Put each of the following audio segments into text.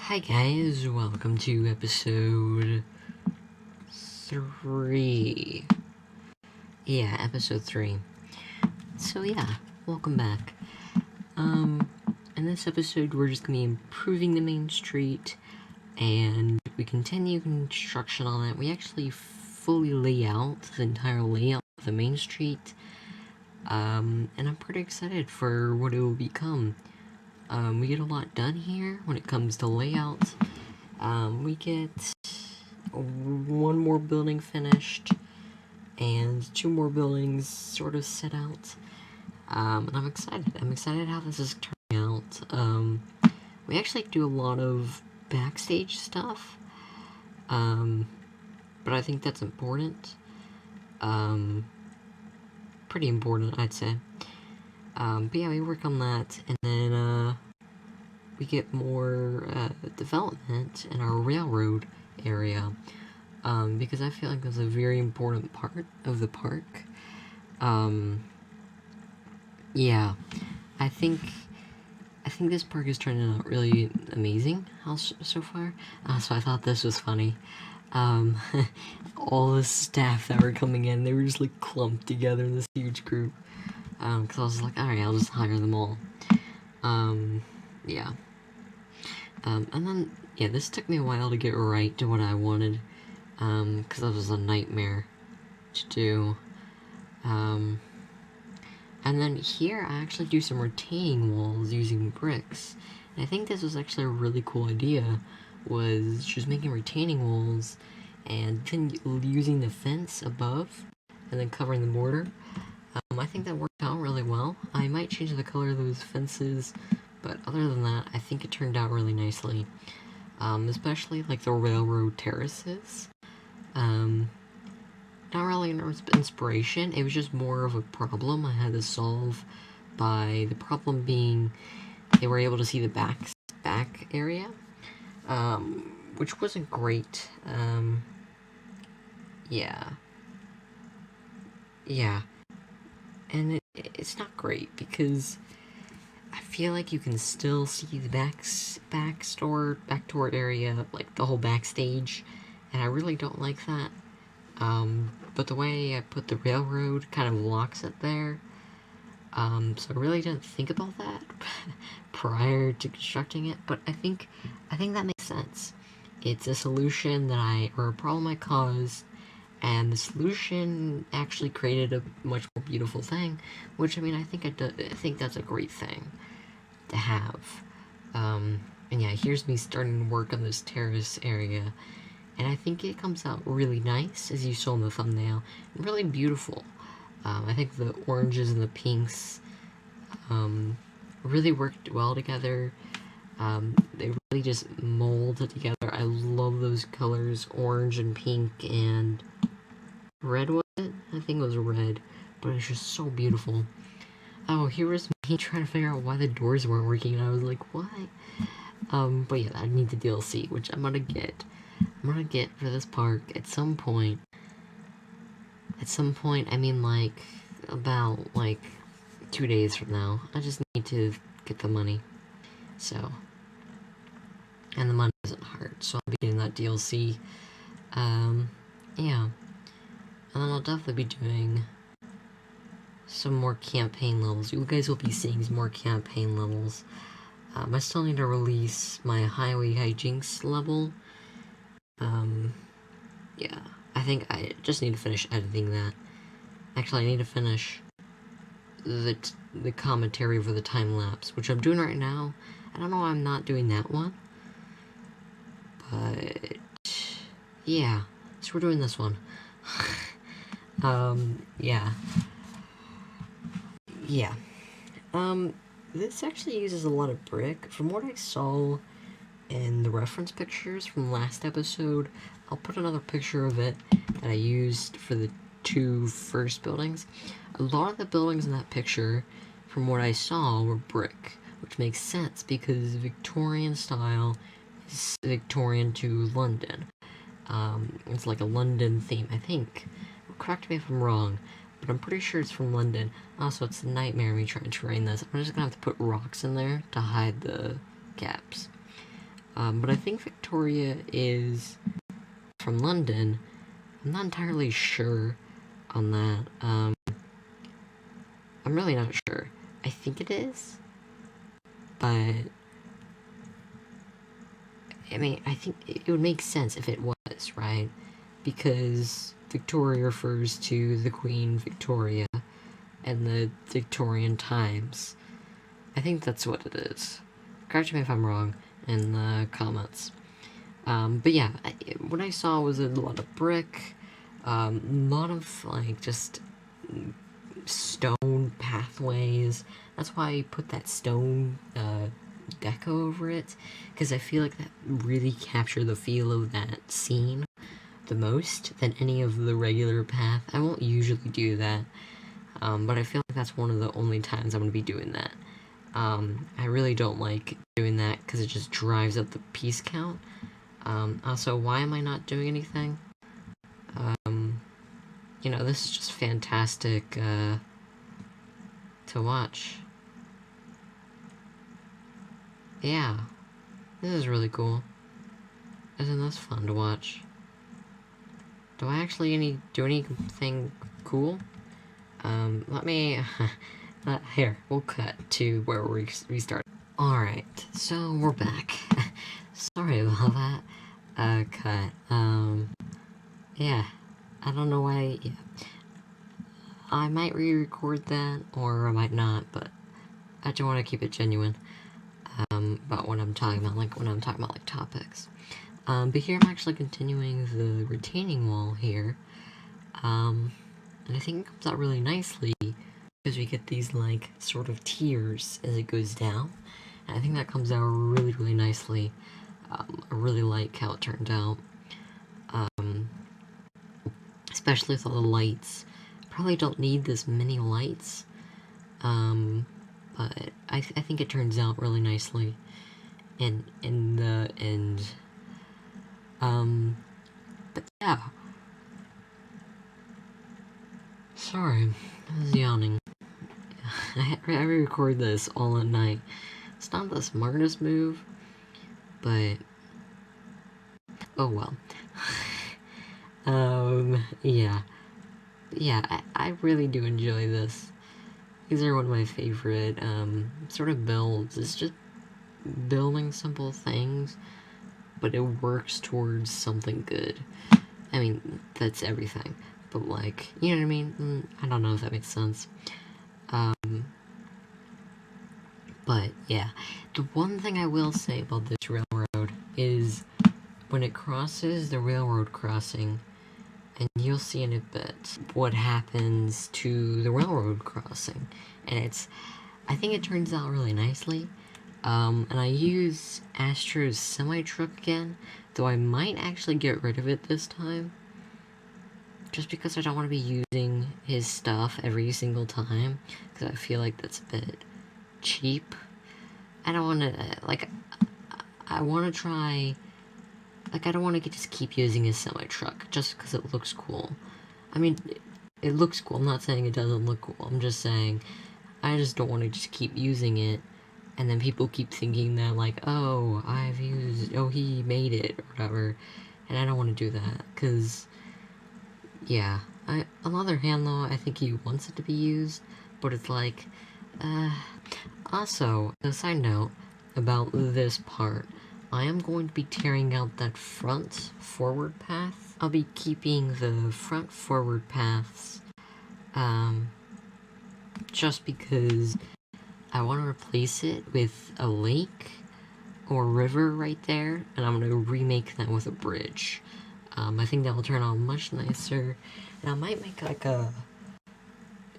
Hi guys, welcome to episode 3. Yeah, episode 3. So yeah, welcome back. In this episode we're just gonna be improving the Main Street, and we continue construction on it. We actually fully lay out the entire layout of the Main Street, and I'm pretty excited for what it will become. We get a lot done here when it comes to layout. We get one more building finished and 2 more buildings sort of set out. And I'm excited. I'm excited how this is turning out. We actually do a lot of backstage stuff, but I think that's important. Pretty important, I'd say. But yeah, we work on that, and then we get more development in our railroad area, because I feel like that's a very important part of the park. Yeah, I think this park is turning out really amazing so far. So I thought this was funny. All the staff that were coming in, they were just like clumped together in this huge group. Because I was like, alright, I'll just hire them all. Yeah. And then, yeah, this took me a while to get right to what I wanted, because that was a nightmare to do. And then here, I actually do some retaining walls using bricks. And I think this was actually a really cool idea, was just making retaining walls, and then using the fence above, and then covering the border. I think that worked out really well. I might change the color of those fences, but other than that, I think it turned out really nicely. Especially like the railroad terraces. Not really an inspiration, it was just more of a problem I had to solve, by the problem being they were able to see the back area, which wasn't great. Yeah. And it's not great because I feel like you can still see the back door area, like the whole backstage, and I really don't like that. But the way I put the railroad kind of locks it there. So I really didn't think about that prior to constructing it, but I think that makes sense. It's a solution or a problem I caused, and the solution actually created a much more beautiful thing, which, I mean, I think that's a great thing to have. And yeah, here's me starting to work on this terrace area, and I think it comes out really nice, as you saw in the thumbnail, really beautiful. I think the oranges and the pinks really worked well together. They really just molded together. I love those colors, orange and pink and red, was it? I think it was red, but it's just so beautiful. Oh, here was me trying to figure out why the doors weren't working, and I was like, why? But yeah, I need the DLC, which I'm gonna get for this park at some point. I mean, like, about, 2 days from now. I just need to get the money. So, and the money isn't hard, so I'll be getting that DLC. Yeah. And then I'll definitely be doing some more campaign levels. You guys will be seeing some more campaign levels. I still need to release my highway hijinks level. Yeah, I think I just need to finish editing that. Actually, I need to finish the commentary for the time lapse, which I'm doing right now. I don't know why I'm not doing that one, but yeah, so we're doing this one. Yeah. This actually uses a lot of brick. From what I saw in the reference pictures from last episode, I'll put another picture of it that I used for the 2 first buildings. A lot of the buildings in that picture, from what I saw, were brick, which makes sense because Victorian style is Victorian to London. It's like a London theme, I think. Correct me if I'm wrong, but I'm pretty sure it's from London. Also, it's a nightmare me trying to terrain this. I'm just gonna have to put rocks in there to hide the gaps. But I think Victoria is from London. I'm not entirely sure on that. I'm really not sure. I think it is, but I mean, I think it would make sense if it was, right? Because Victoria refers to the Queen Victoria and the Victorian times. I think that's what it is. Correct me if I'm wrong in the comments. But yeah, what I saw was a lot of brick, a lot of, like, just stone pathways. That's why I put that stone, deco over it, because I feel like that really captured the feel of that scene the most than any of the regular path. I won't usually do that, but I feel like that's one of the only times I'm going to be doing that. I really don't like doing that because it just drives up the piece count. Also, why am I not doing anything? You know, this is just fantastic, to watch. Yeah, this is really cool. Isn't this fun to watch? Do I actually do anything cool? Let me, here, we'll cut to where we started. Alright, so we're back. Sorry about that, cut. Yeah, I don't know why, yeah. I might re-record that, or I might not, but I just want to keep it genuine, about what I'm talking about, like, when I'm talking about, like, topics. But here I'm actually continuing the retaining wall here, and I think it comes out really nicely, because we get these, like, sort of tiers as it goes down, and I think that comes out really, really nicely. I really like how it turned out, especially with all the lights. Probably don't need this many lights, but I think it turns out really nicely in the end. But yeah. Sorry, I was yawning. I record this all at night. It's not the smartest move, but oh well. Yeah. Yeah, I really do enjoy this. These are one of my favorite, sort of builds. It's just building simple things, but it works towards something good. I mean, that's everything. But, like, you know what I mean? I don't know if that makes sense. But, yeah. The one thing I will say about this railroad is when it crosses the railroad crossing, and you'll see in a bit what happens to the railroad crossing. And I think it turns out really nicely. And I use Astro's semi-truck again, though I might actually get rid of it this time. Just because I don't want to be using his stuff every single time, because I feel like that's a bit cheap. I don't want to, like, I want to try, like, I don't want to just keep using his semi-truck, just because it looks cool. I mean, it looks cool, I'm not saying it doesn't look cool, I'm just saying, I just don't want to just keep using it, and then people keep thinking that, like, oh, he made it, or whatever, and I don't want to do that, because, yeah, on the other hand, though, I think he wants it to be used, but it's like, also, a side note about this part, I am going to be tearing out that front forward path. I'll be keeping the front forward paths, just because I want to replace it with a lake or river right there, and I'm going to remake that with a bridge. I think that will turn out much nicer, and I might make, like, a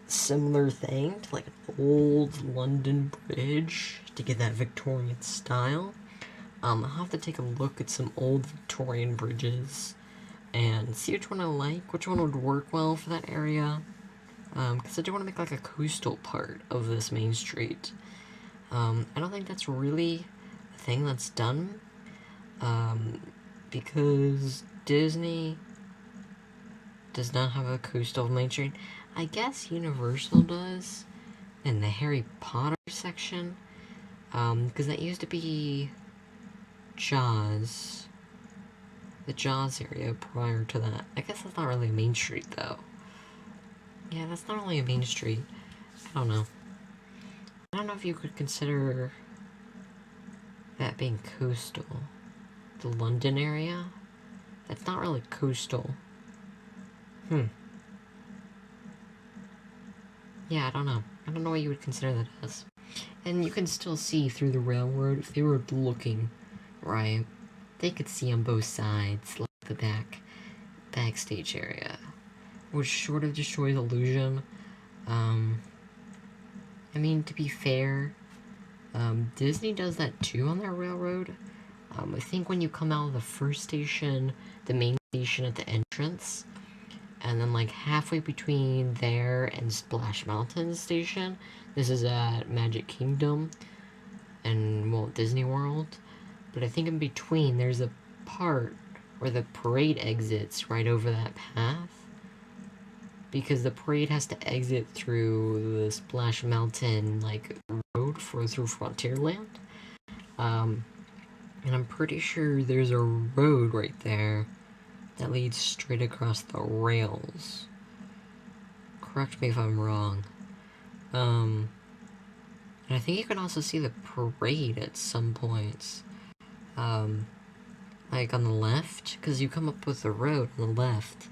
similar thing to, like, an old London bridge to get that Victorian style. I'll have to take a look at some old Victorian bridges and see which one I like, which one would work well for that area, because I do want to make, like, a coastal part of this Main Street. I don't think that's really a thing that's done, because Disney does not have a coastal Main Street. I guess Universal does, in the Harry Potter section, because that used to be Jaws. The Jaws area prior to that. I guess that's not really a main street, though. Yeah, that's not really a main street. I don't know. I don't know if you could consider that being coastal. The London area? That's not really coastal. Yeah, I don't know. I don't know what you would consider that as. And you can still see through the railroad if they were looking, right? They could see on both sides, like the backstage area, which sort of destroys illusion. I mean, to be fair, Disney does that too on their railroad. I think when you come out of the first station, the main station at the entrance, and then like halfway between there and Splash Mountain Station, this is at Magic Kingdom and Walt Disney World, but I think in between there's a part where the parade exits right over that path, because the parade has to exit through the Splash Mountain like road through Frontierland. And I'm pretty sure there's a road right there that leads straight across the rails. Correct me if I'm wrong. And I think you can also see the parade at some points. Like on the left, because you come up with the road on the left.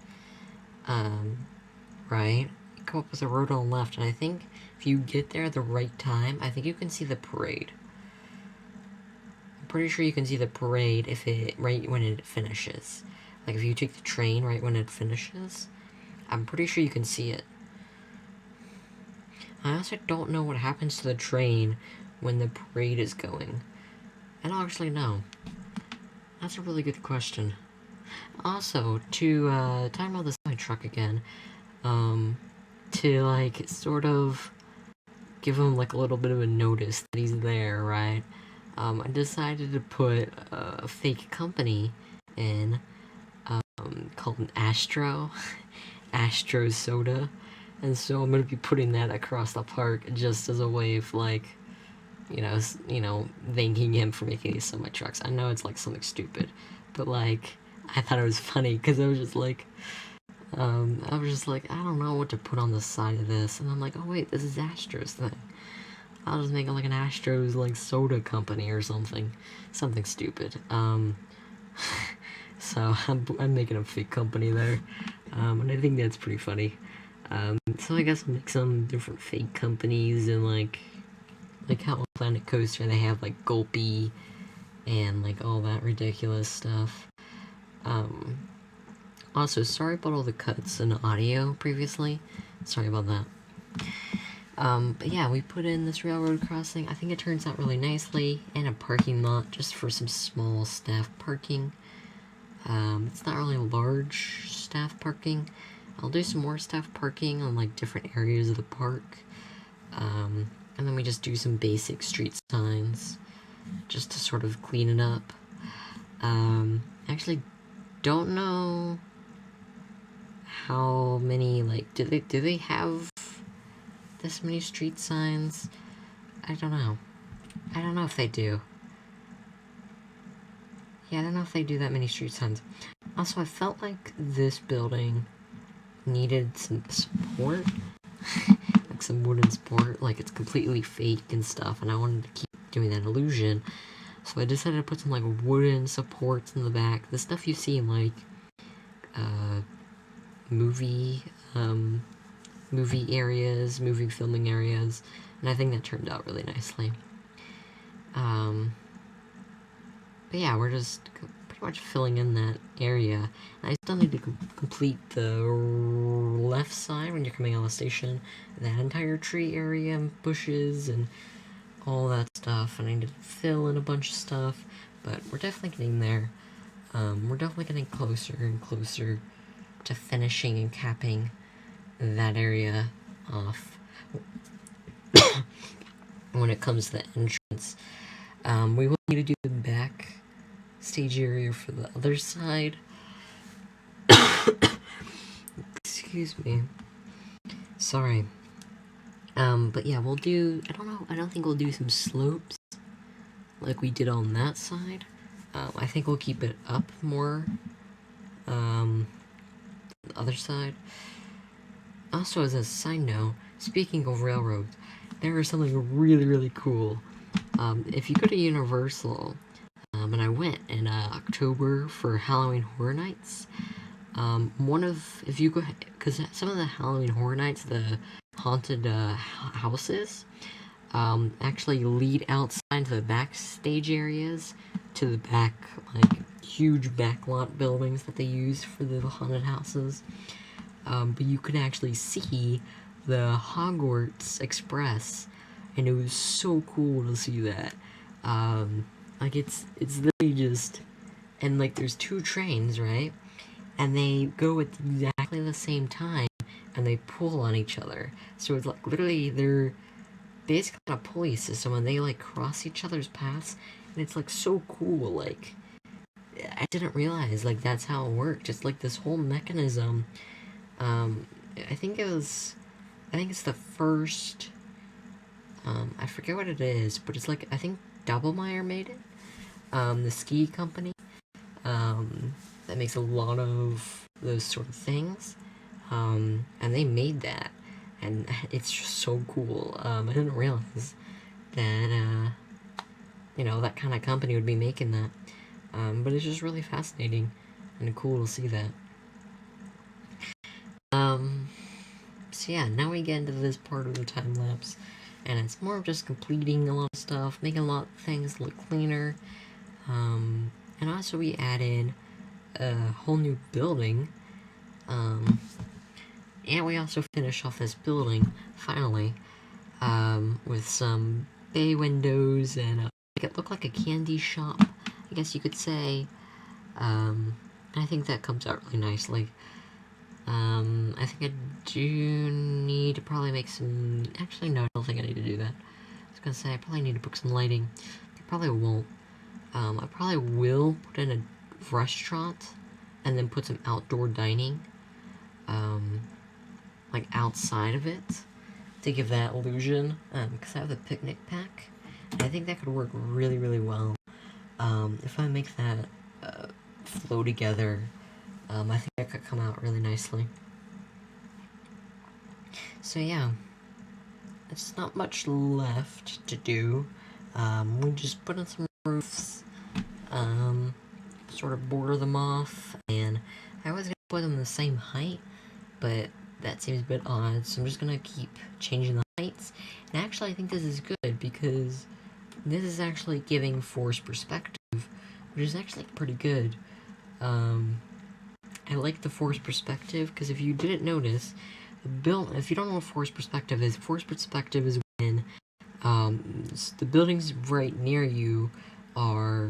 Right? You come up with the road on the left, and I think if you get there at the right time, I think you can see the parade. I'm pretty sure you can see the parade right when it finishes. Like if you take the train right when it finishes, I'm pretty sure you can see it. I also don't know what happens to the train when the parade is going. I don't actually know. That's a really good question. Also, to talking about the semi-truck again, to like sort of give him like a little bit of a notice that he's there, right? I decided to put a fake company in, called an Astro Soda, and so I'm gonna be putting that across the park just as a way of like, you know, thanking him for making these semi trucks. I know it's like something stupid, but like I thought it was funny because I was just like, I don't know what to put on the side of this, and I'm like, oh wait, this is Astro's thing. I'll just make it like an Astro's like soda company or something stupid. So I'm making a fake company there, and I think that's pretty funny. So I guess I'll make some different fake companies, and like how on Planet Coaster they have like Gulpy and like all that ridiculous stuff. Also, sorry about all the cuts in audio previously. Sorry about that. But yeah, we put in this railroad crossing. I think it turns out really nicely, and a parking lot just for some small staff parking. It's not really large staff parking. I'll do some more staff parking on like different areas of the park. And then we just do some basic street signs just to sort of clean it up. Actually don't know how many, like, do they have this many street signs? I don't know. I don't know if they do. Yeah, I don't know if they do that many street signs. Also, I felt like this building needed some support. Like some wooden support. Like, it's completely fake and stuff, and I wanted to keep doing that illusion. So I decided to put some, like, wooden supports in the back. The stuff you see in, like, movie areas, movie filming areas, and I think that turned out really nicely. But yeah, we're just pretty much filling in that area. And I still need to complete the left side when you're coming out of the station, that entire tree area and bushes and all that stuff, and I need to fill in a bunch of stuff, but we're definitely getting there. We're definitely getting closer and closer to finishing and capping that area off. When it comes to the entrance, we will need to do the back stage area for the other side. Excuse me. Sorry. But yeah, we'll do, I don't think we'll do some slopes like we did on that side. I think we'll keep it up more. The other side. Also, as a side note, speaking of railroads, there is something really, really cool. If you go to Universal, and I went in October for Halloween Horror Nights, if you go, because some of the Halloween Horror Nights, the haunted houses, actually lead outside to the backstage areas, to the back, like, huge backlot buildings that they use for the haunted houses. But you could actually see the Hogwarts Express, and it was so cool to see that. Like, it's literally just, and like, there's two trains, right? And they go at exactly the same time, and they pull on each other. So it's like, literally, they're basically on a pulley system, and they like cross each other's paths, and it's like so cool. Like, I didn't realize like that's how it worked. Just like this whole mechanism. I think it's the first. I forget what it is, but it's like, I think Doublemire made it. The ski company. That makes a lot of those sort of things. And they made that, and it's just so cool. I didn't realize that, that kind of company would be making that. But it's just really fascinating and cool to see that. So yeah, now we get into this part of the time lapse, and it's more of just completing a lot of stuff, making a lot of things look cleaner. And also we added a whole new building. And we also finish off this building, finally, with some bay windows and make it look like a candy shop, I guess you could say. I think that comes out really nicely. I think I do need to probably make some... Actually, no, I don't think I need to do that. I was gonna say, I probably need to book some lighting. I probably won't. I probably will put in a restaurant, and then put some outdoor dining, like outside of it, to give that illusion, because I have the picnic pack, and I think that could work really, really well. If I make that flow together, I think that could come out really nicely. So yeah, it's not much left to do. We just put in some roofs, sort of border them off, and I was gonna put them the same height, but that seems a bit odd, so I'm just gonna keep changing the heights. And actually, I think this is good, because this is actually giving forced perspective, which is actually pretty good. I like the forced perspective, because if you didn't notice, if you don't know what forced perspective is when the buildings right near you are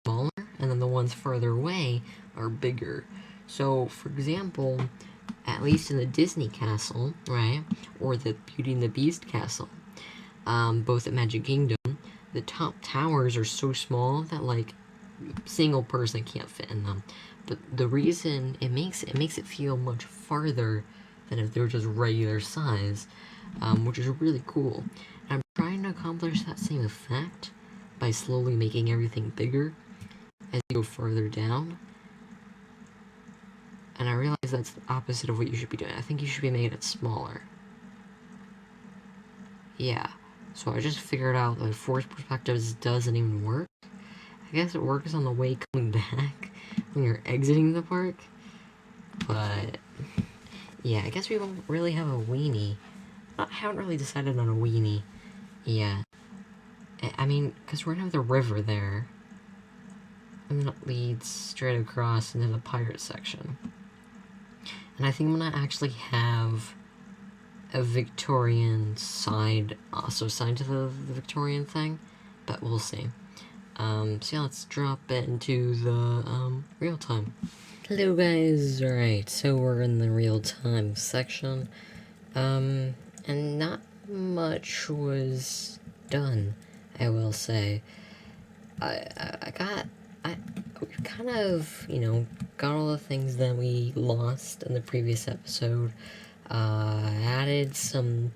smaller, and then the ones further away are bigger. So, for example, at least in the Disney Castle, right, or the Beauty and the Beast Castle, both at Magic Kingdom, the top towers are so small that, like, single person can't fit in them. But the reason it makes it feel much farther than if they were just regular size, which is really cool. And I'm trying to accomplish that same effect by slowly making everything bigger as you go further down. And I realize that's the opposite of what you should be doing. I think you should be making it smaller. Yeah. So I just figured out that forced perspectives doesn't even work. I guess it works on the way coming back when you're exiting the park. But yeah, I guess we won't really have a weenie. I haven't really decided on a weenie yet. I mean, because we're gonna have the river there, and then it leads straight across into the pirate section. And I think I'm gonna actually have a Victorian side, also signed to the Victorian thing, but we'll see. So yeah, let's drop it into the, real time. Hello guys, alright, so we're in the real time section, and not much was done, I will say. We kind of, got all the things that we lost in the previous episode, added some,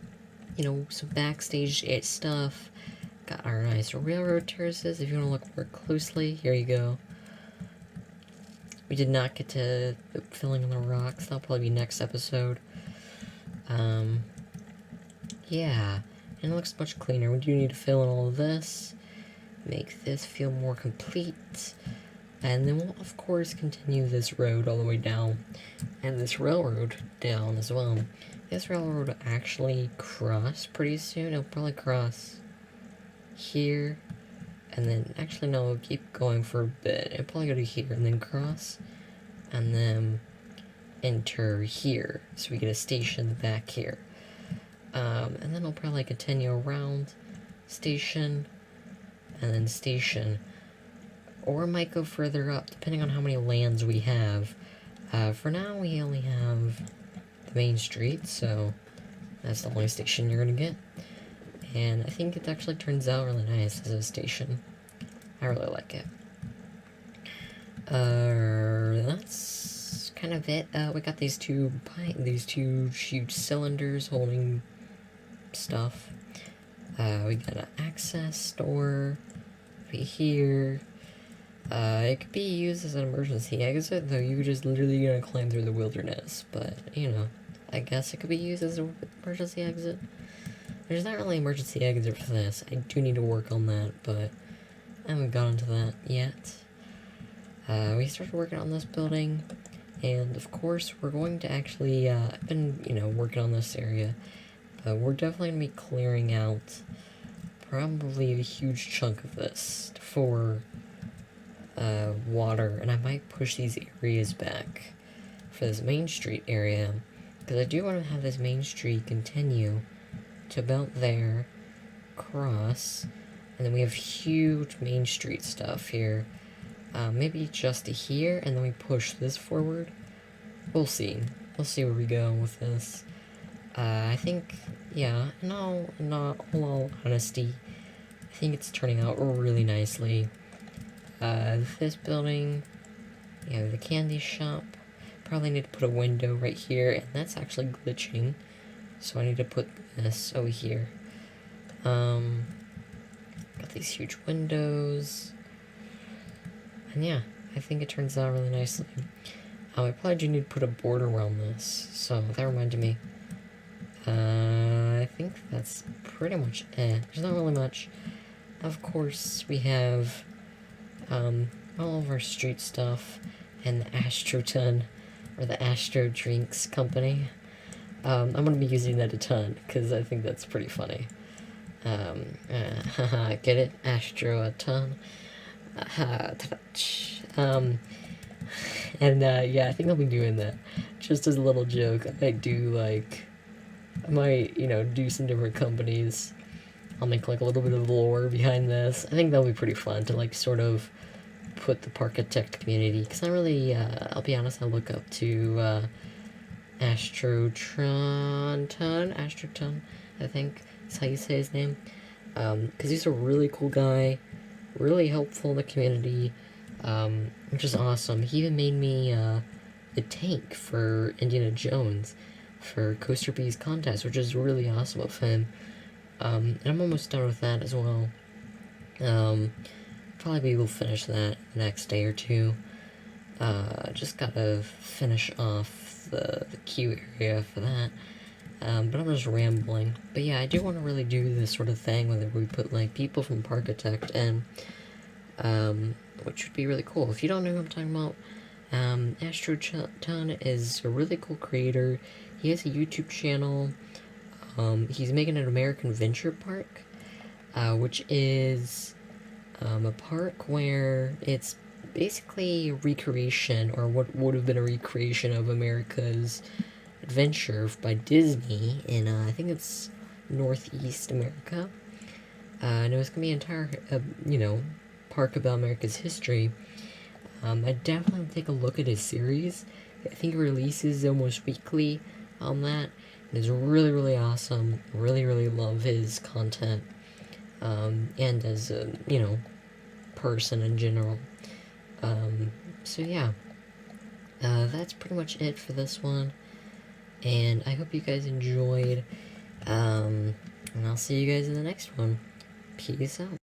some backstage stuff, Got our nice railroad terraces. If you want to look more closely, here you go. We did not get to filling in the rocks. That'll probably be next episode. Yeah, and it looks much cleaner. We do need to fill in all of this, make this feel more complete, and then we'll of course continue this road all the way down, and this railroad down as well. This railroad will actually cross pretty soon. It'll probably cross here, and then actually no, it'll keep going for a bit. It'll probably go to here and then cross, and then enter here, so we get a station back here. And then I'll probably continue around station, and then station, or it might go further up, depending on how many lands we have. For now, we only have the Main Street, so that's the only station you're gonna get. And I think it actually turns out really nice as a station. I really like it. That's kind of it. We got these two huge cylinders holding stuff. We got an access store over here. It could be used as an emergency exit, though you're just literally gonna climb through the wilderness. But, you know, I guess it could be used as an emergency exit. There's not really an emergency exit for this. I do need to work on that, but I haven't gotten to that yet. We started working on this building, and of course, we're going to actually, I've been, working on this area. We're definitely going to be clearing out probably a huge chunk of this for water, and I might push these areas back for this Main Street area, because I do want to have this Main Street continue to about there, cross, and then we have huge Main Street stuff here. Maybe just to here, and then we push this forward. We'll see. We'll see where we go with this. I think, yeah, in all honesty, I think it's turning out really nicely. This building, the candy shop, probably need to put a window right here, and that's actually glitching, so I need to put this over here. Got these huge windows, and yeah, I think it turns out really nicely. I probably do need to put a border around this, so that reminded me. I think that's pretty much it. There's not really much. Of course, we have all of our street stuff and the Astroton, or the Astro Drinks company. I'm going to be using that a ton, because I think that's pretty funny. Get it? Astro a ton. Yeah, I think I'll be doing that. Just as a little joke, I might do some different companies. I'll make, a little bit of lore behind this. I think that'll be pretty fun to, sort of put the Parkitect community, because I really, I'll be honest, I look up to, Astroton, I think is how you say his name. Because he's a really cool guy, really helpful in the community, which is awesome. He even made me, the tank for Indiana Jones for Coaster Bees contest, which is really awesome of him. And I'm almost done with that as well. Probably be able to finish that the next day or two. Just gotta finish off the queue area for that. But I'm just rambling. But yeah, I do want to really do this sort of thing where we put people from Parkitect in, which would be really cool. If you don't know who I'm talking about, Astroton is a really cool creator. He has a YouTube channel. He's making an American Venture Park, which is a park where it's basically a recreation, or what would have been a recreation of America's Adventure by Disney in, I think it's Northeast America. And it was going to be an entire, park about America's history. I definitely take a look at his series. I think he releases almost weekly on that. And it's really, really awesome. Really, really love his content. And as a, person in general. So yeah. That's pretty much it for this one. And I hope you guys enjoyed. And I'll see you guys in the next one. Peace out.